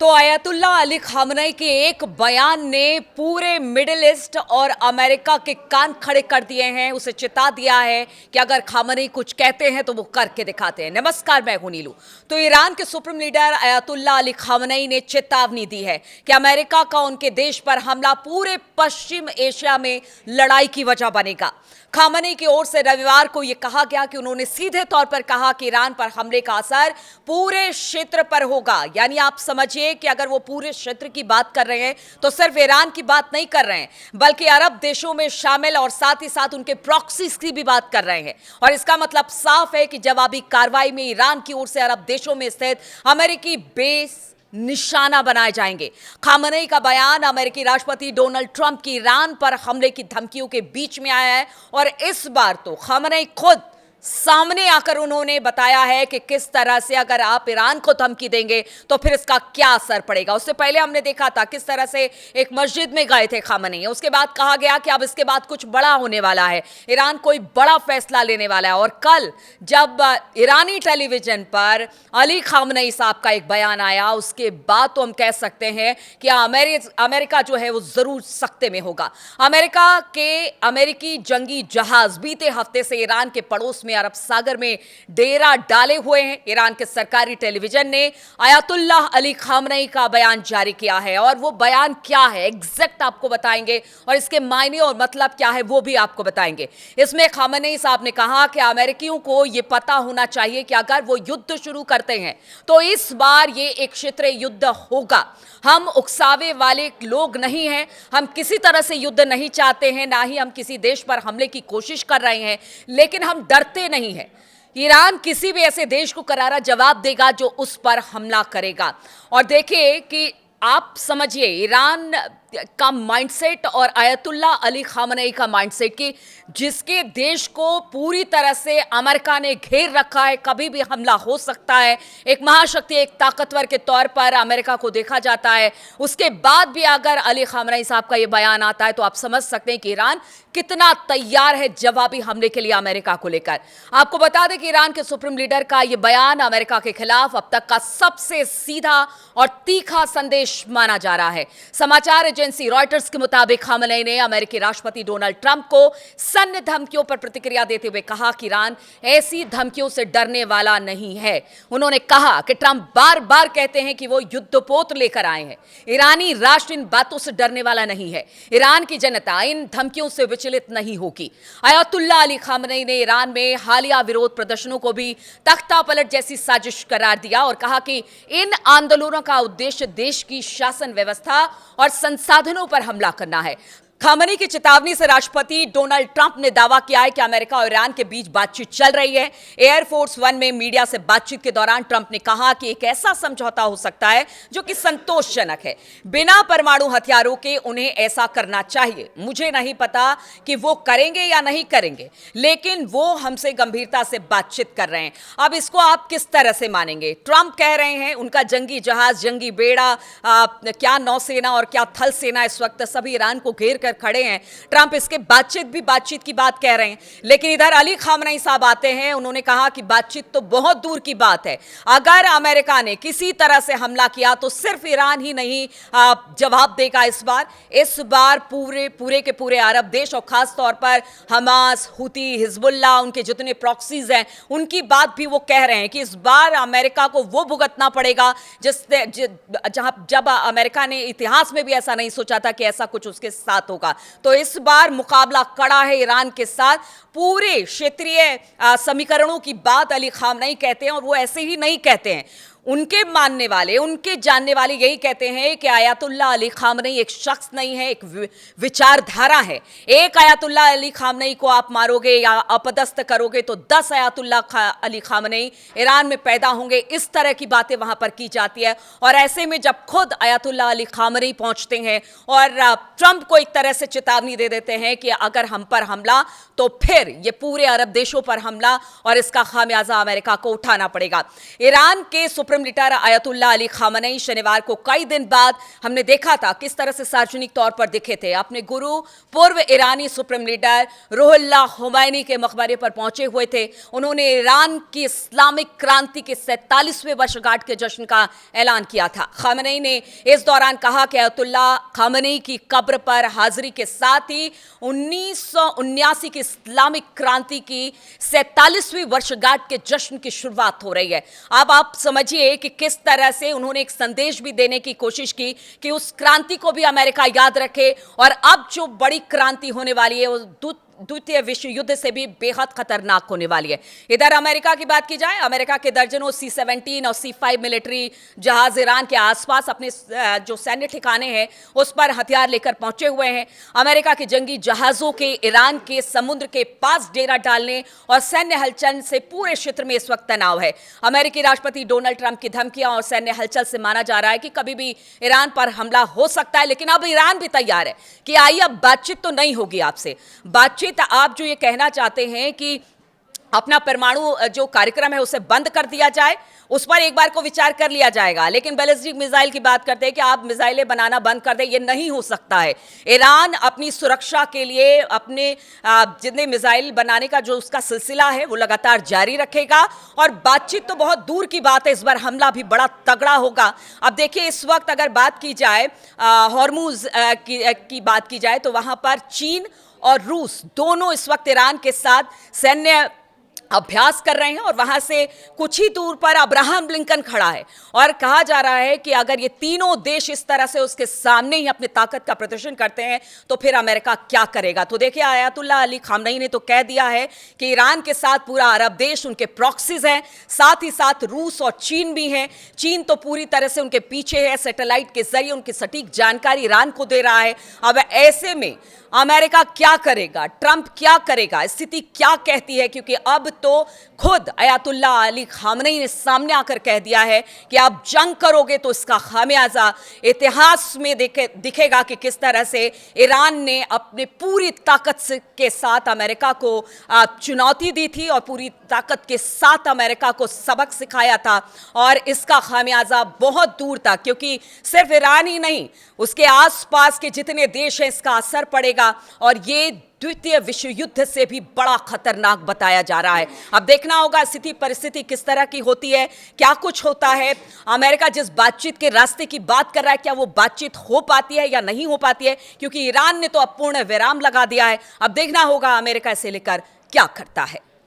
तो अयतुल्ला अली खामनेई के एक बयान ने पूरे मिडिल ईस्ट और अमेरिका के कान खड़े कर दिए हैं। उसे चिता दिया है कि अगर खामनेई कुछ कहते हैं तो वो करके दिखाते हैं। नमस्कार, मैं हूं नीलू। तो ईरान के सुप्रीम लीडर अयतुल्ला अली खामनेई ने चेतावनी दी है कि अमेरिका का उनके देश पर हमला पूरे पश्चिम एशिया में लड़ाई की वजह बनेगा। खामनेई की ओर से रविवार को यह कहा गया कि उन्होंने सीधे तौर पर कहा कि ईरान पर हमले का असर पूरे क्षेत्र पर होगा। यानी आप समझिए कि अगर वो पूरे क्षेत्र की बात कर रहे हैं तो सिर्फ ईरान की बात नहीं कर रहे हैं, बल्कि अरब देशों में शामिल और साथ ही साथ उनके प्रॉक्सीज की भी बात कर रहे हैं। और इसका मतलब साफ है कि जवाबी कार्रवाई में ईरान की ओर से अरब देशों में स्थित अमेरिकी बेस निशाना बनाए जाएंगे। खामनेई का बयान अमेरिकी राष्ट्रपति डोनाल्ड ट्रंप की ईरान पर हमले की धमकियों के बीच में आया है और इस बार तो खामनेई खुद सामने आकर उन्होंने बताया है कि किस तरह से अगर आप ईरान को धमकी देंगे तो फिर इसका क्या असर पड़ेगा। उससे पहले हमने देखा था किस तरह से एक मस्जिद में गए थे खामनेई। उसके बाद कहा गया कि अब इसके बाद कुछ बड़ा होने वाला है, ईरान कोई बड़ा फैसला लेने वाला है। और कल जब ईरानी टेलीविजन पर अली खामनेई साहब का एक बयान आया, उसके बाद तो हम कह सकते हैं कि अमेरिका जो है वो जरूर सख्ते में होगा। अमेरिकी जंगी जहाज बीते हफ्ते से ईरान के पड़ोस में अरब सागर में डेरा डाले हुए हैं। ईरान के सरकारी टेलीविजन ने अयतुल्ला अली खामनेई का बयान जारी किया है और वो बयान क्या है एग्जैक्ट आपको बताएंगे और इसके मायने और मतलब क्या है वो भी आपको बताएंगे। इसमें खामनेई साहब ने कहा कि अमेरिकियों को यह पता होना चाहिए कि अगर वो युद्ध शुरू करते हैं तो इस बार ये एक क्षेत्रीय युद्ध होगा। हम उकसावे वाले लोग नहीं हैं, हम किसी तरह से युद्ध नहीं चाहते हैं, ना ही हम किसी देश पर हमले की कोशिश कर रहे हैं, लेकिन हम डरते नहीं हैं। ईरान किसी भी ऐसे देश को करारा जवाब देगा जो उस पर हमला करेगा। और देखिए कि आप समझिए ईरान का माइंडसेट और अयतुल्ला अली खामनेई का माइंडसेट कि जिसके देश को पूरी तरह से अमेरिका ने घेर रखा है, कभी भी हमला हो सकता है, एक महाशक्ति एक ताकतवर के तौर पर अमेरिका को देखा जाता है। उसके बाद भी अगर अली खामनेई साहब का ये बयान आता है तो आप समझ सकते हैं कि ईरान कितना तैयार है जवाबी हमले के लिए अमेरिका को लेकर। आपको बता दें कि ईरान के सुप्रीम लीडर का यह बयान अमेरिका के खिलाफ अब तक का सबसे सीधा और तीखा संदेश माना जा रहा है। समाचार एजेंसी रॉयटर्स के मुताबिक खामनेई ने अमेरिकी राष्ट्रपति डोनाल्ड ट्रंप को सैन्य धमकियों पर प्रतिक्रिया देते हुए कहा कि ईरान ऐसी धमकियों से डरने वाला नहीं है। उन्होंने कहा कि ट्रंप बार बार कहते हैं कि वो युद्धपोत लेकर आए हैं। ईरानी राष्ट्र इन बातों से डरने वाला नहीं है। ईरान की जनता इन धमकियों से विचलित नहीं होगी। अयतुल्ला अली खामनेई ने ईरान में हालिया विरोध प्रदर्शनों को भी तख्ता पलट जैसी साजिश करार दिया और कहा कि इन आंदोलनों का उद्देश्य देश की शासन व्यवस्था और संसाधनों पर हमला करना है। खामनेई की चेतावनी से राष्ट्रपति डोनाल्ड ट्रंप ने दावा किया है कि अमेरिका और ईरान के बीच बातचीत चल रही है। एयरफोर्स वन में मीडिया से बातचीत के दौरान ट्रंप ने कहा कि एक ऐसा समझौता हो सकता है जो कि संतोषजनक है। बिना परमाणु हथियारों के उन्हें ऐसा करना चाहिए। मुझे नहीं पता कि वो करेंगे या नहीं करेंगे, लेकिन वो हमसे गंभीरता से बातचीत कर रहे हैं। अब इसको आप किस तरह से मानेंगे? ट्रंप कह रहे हैं उनका जंगी जहाज, जंगी बेड़ा, क्या नौसेना और क्या थल सेना इस वक्त सभी ईरान को घेर कर खड़े हैं। ट्रंप इसके बातचीत की बात कह रहे हैं, लेकिन इधर अली खामनेई साहब आते हैं। उन्होंने कहा कि बातचीत तो बहुत दूर की बात है। अगर अमेरिका ने किसी तरह से हमला किया तो सिर्फ ईरान ही नहीं जवाब देगा। इस बार पूरे के पूरे अरब देश और खास तौर पर हमास, हुती, हिजबुल्लाह, उनके जितने प्रॉक्सीज हैं उनकी बात भी वो कह रहे हैं कि इस बार अमेरिका को वो भुगतना पड़ेगा जब अमेरिका ने इतिहास में भी ऐसा नहीं सोचा था कि ऐसा कुछ उसके साथ होगा। तो इस बार मुकाबला कड़ा है ईरान के साथ। पूरे क्षेत्रीय समीकरणों की बात अली खामनेई कहते हैं और वो ऐसे ही नहीं कहते हैं। उनके मानने वाले, उनके जानने वाले यही कहते हैं कि अयतुल्ला अली खामनेई एक शख्स नहीं है, एक विचारधारा है। एक अयतुल्ला अली खामनेई को आप मारोगे या अपदस्थ करोगे तो 10 अयतुल्ला अली खामनेई ईरान में पैदा होंगे। इस तरह की बातें वहां पर की जाती है। और ऐसे में जब खुद अयतुल्ला अली खामनेई पहुंचते हैं और ट्रंप को एक तरह से चेतावनी दे देते हैं कि अगर हम पर हमला तो फिर ये पूरे अरब देशों पर हमला और इसका खामियाजा अमेरिका को उठाना पड़ेगा। ईरान के supreme leader Ayatollah Ali Khamenei शनिवार को कई दिन बाद हमने देखा था किस तरह से सार्वजनिक तौर पर दिखे थे। अपने गुरु पूर्व ईरानी सुप्रीम लीडर रूहुल्लाह खुमैनी के मकबरे पर पहुंचे हुए थे। उन्होंने ईरान की इस्लामिक क्रांति के 47वें वर्षगांठ के जश्न का ऐलान किया था। खामनेई ने इस दौरान कहा कि आयतुल्लाह खामनेई की कब्र पर हाजिरी के साथ ही 1979 की इस्लामिक क्रांति की 47वीं वर्षगांठ के जश्न की शुरुआत हो रही है। अब आप समझिए कि किस तरह से उन्होंने एक संदेश भी देने की कोशिश की कि उस क्रांति को भी अमेरिका याद रखे और अब जो बड़ी क्रांति होने वाली है वो द्वितीय विश्व युद्ध से भी बेहद खतरनाक होने वाली है। इधर अमेरिका की बात की जाए, अमेरिका के दर्जनों C-17 और C-5 मिलिट्री जहाज ईरान के आसपास अपने जो सैन्य ठिकाने हैं उस पर हथियार लेकर पहुंचे हुए हैं। अमेरिका के जंगी जहाजों के ईरान के समुद्र के पास डेरा डालने और सैन्य हलचल से पूरे क्षेत्र में इस वक्त तनाव है। अमेरिकी राष्ट्रपति डोनाल्ड ट्रंप की धमकियां और सैन्य हलचल से माना जा रहा है कि कभी भी ईरान पर हमला हो सकता है, लेकिन अब ईरान भी तैयार है कि आइए अब बातचीत तो नहीं होगी आपसे। बातचीत आप जो ये कहना चाहते हैं कि अपना परमाणु जो कार्यक्रम है उसे बंद कर दिया जाए, उस पर एक बार को विचार कर लिया जाएगा, लेकिन बैलिस्टिक मिसाइल की बात करते हैं कि आप मिसाइलें बनाना बंद कर दें, ये नहीं हो सकता है। ईरान अपनी सुरक्षा के लिए अपने जितने मिसाइल बनाने का जो उसका सिलसिला है वो लगातार जारी रखेगा और बातचीत तो बहुत दूर की बात है, इस बार हमला भी बड़ा तगड़ा होगा। अब देखिए, इस वक्त अगर बात की जाए हॉर्मुज की बात की जाए तो वहां पर चीन और रूस दोनों इस वक्त ईरान के साथ सैन्य अभ्यास कर रहे हैं और वहां से कुछ ही दूर पर अब्राहम लिंकन खड़ा है और कहा जा रहा है कि अगर ये तीनों देश इस तरह से उसके सामने ही अपनी ताकत का प्रदर्शन करते हैं तो फिर अमेरिका क्या करेगा। तो देखिए, आयतुल्लाह अली खामनेई ने तो कह दिया है कि ईरान के साथ पूरा अरब देश उनके प्रॉक्सीज हैं, साथ ही साथ रूस और चीन भी हैं। चीन तो पूरी तरह से उनके पीछे है, सैटेलाइट के जरिए उनकी सटीक जानकारी ईरान को दे रहा है। अब ऐसे में अमेरिका क्या करेगा, ट्रंप क्या करेगा, स्थिति क्या कहती है, क्योंकि अब तो खुद आयतुल्लाह अली खामनेई ने सामने आकर कह दिया है कि आप जंग करोगे तो इसका खामियाजा इतिहास में दिखेगा कि किस तरह से ईरान ने अपने पूरी ताकत के साथ अमेरिका को चुनौती दी थी और पूरी ताकत के साथ अमेरिका को सबक सिखाया था और इसका खामियाजा बहुत दूर था, क्योंकि सिर्फ ईरान ही नहीं, उसके आसपास के जितने देश हैं इसका असर पड़ेगा और ये द्वितीय विश्व युद्ध से भी बड़ा खतरनाक बताया जा रहा है। अब देखना होगा स्थिति परिस्थिति किस तरह की होती है, क्या कुछ होता है। अमेरिका जिस बातचीत के रास्ते की बात कर रहा है, क्या वो बातचीत हो पाती है या नहीं हो पाती है, क्योंकि ईरान ने तो अब पूर्ण विराम लगा दिया है। अब देखना होगा अमेरिका इसे लेकर क्या करता है।